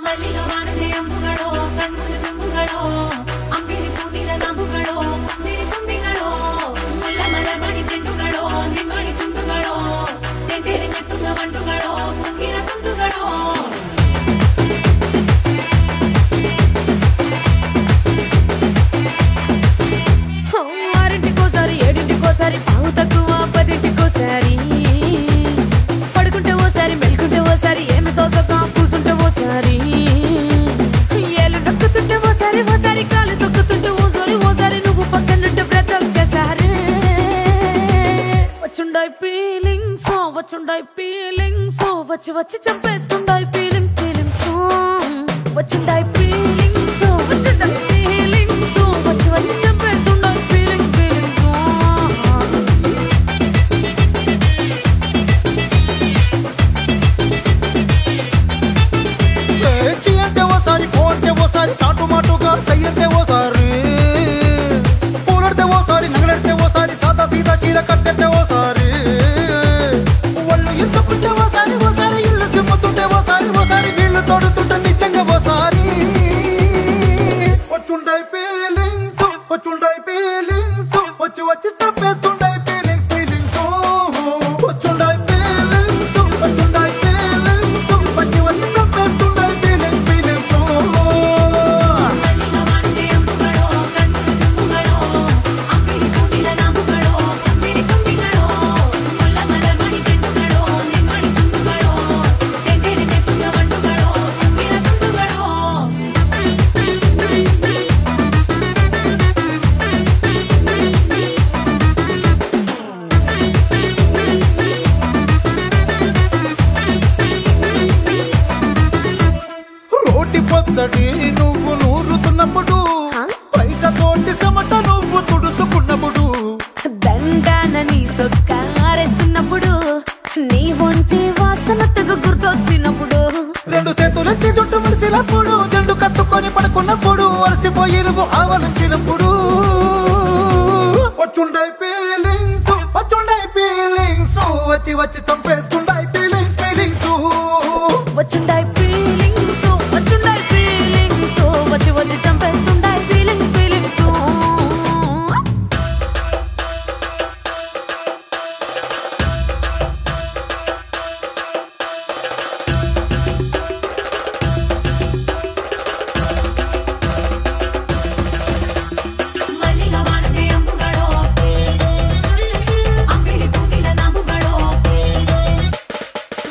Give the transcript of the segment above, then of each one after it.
ಮಲ್ಲಿಗ ವಾಣದೆ ಅಂಬುಗಳೋ ಕಣ್ಣುಗಳ ಬಿಂಬುಗಳೋ ಅಂಬಿರಿ ಕೂದಿರ ನಂಬುಗಳೋ ಸಿರಿ ತುಂಬಿಗಳೋ ಮುಲ್ಲ ಮಲರ್ಮಣಿ ಚೆಂಡುಗಳೋ ನಿಮ್ಮಣಿ ಚುಂಡುಗಳೋ ತೆಂಟೆರೆ ಕೆತ್ತುಗ ಮಂಟುಗಳೋ ಕುಂಗಿರ ತುಂಡುಗಳೋ ఆరింటికోసారి ఏడింటికోసారి పావు తక్కువ పదింటికోసారి పడుకుంటే ఓసారి మెలుకుంటే ఓసారి ఏమి తోసక కూసుంటే ఓసారి ఏళ్ళు నొక్కుతుంటే ఓసారి ఓసారి కాలు తొక్కుతుంటే ఓసారి ఓసారి నువ్వు పక్కనుంటే బ్రతొక్కసారి వచ్చుండాయి ఫీలింగ్స్ వచ్చి వచ్చి చంపేస్తుండాయి ఫీలింగ్స్ వచ్చుండాయి ఫీలింగ్స్ వచ్చుండాయి ఫీలింగ్స్ వచ్చి వచ్చి చంపేస్తుండాయి ఫీలింగ్స్ అంటే ఓసారి పోంటే ఓసారి చాటు మాటుగా సయ్యంటే ఓసారి పూలడితే ఓసారి నగలడితే ఓసారి సాదా సీదా చీర కట్టెతే ఓసారి ఒళ్ళు ఇసుకుంటే ఓసారి ఓసారి ఇల్లు సిమ్ముతుంటే ఓసారి ఓసారి వీళ్ళు తోడుతుంటే నిజంగా ఓసారి వచ్చుండాయి ఫీలింగ్స్ వచ్చి వచ్చి తప్పేస్తుండాయి ఫీలింగ్స్ వచ్చుండాయి ఫీలింగ్స్ వచ్చి వచ్చి తప్పేస్తుండాయి పొచ్చడి నువ్వు నూరుతున్నప్పుడు బయట తోటి సమట నువ్వు తుడుచుకున్నప్పుడు దండాన నీ సొక్కారేస్తున్నప్పుడు నీ ఒంటి వాసన తెగ గుర్తొచ్చినప్పుడు రెండు చేతులెత్తి జుట్టు ముడిసినప్పుడు జండు కత్తుకొని పడుకున్నప్పుడు అలసిపోయి నువ్వు ఆవలించినప్పుడు వచ్చుండాయి ఫీలింగ్స్ వచ్చి వచ్చి చంపేస్తుండాయి ఫీలింగ్స్ వచ్చుండాయి ఫీలింగ్స్ వచ్చుండాయి ఫీలింగ్స్ వచ్చి వచ్చి చంపేస్తుండాయి ఫీలింగ్స్ మల్లిగ వాణదే అంబుಗಳೋ అంబిడి పూదిల నాంబుಗಳೋ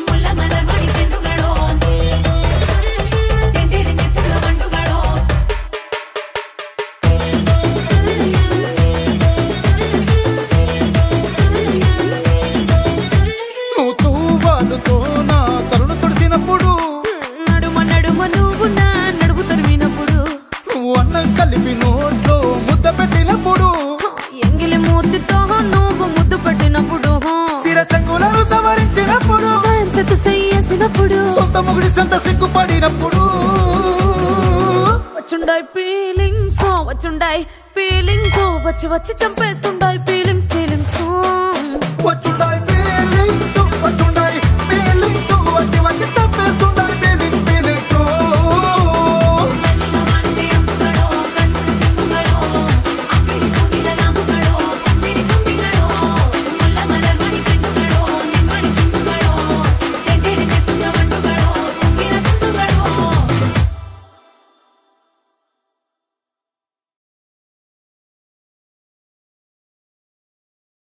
ముల్ల మలర్మణి చెండుಗಳೋ తెంటెರೆ నెత్తుల వండుಗಳೋ నువ్వు తూవాలుతో నా తరుణ తుడిచినప్పుడు నడుమ నడుమ నువ్వు నా నడుము తరిమినప్పుడు నువ్వు అన్నం కలిపి నోట్లో ముద్ద పెట్టినప్పుడు ఎంగిలి మూతితో నువ్వు ముద్దు పెట్టినప్పుడు శిరసంగులను సవరించినప్పుడు సైన్సెత్తు చెయ్యేసినప్పుడు సొంత ముగుడి సొంత సిగ్గుపడినప్పుడు వచ్చుండాయి ఫీలింగ్స్ వచ్చి వచ్చి చంపేస్తుండాయి ఫీలింగ్స్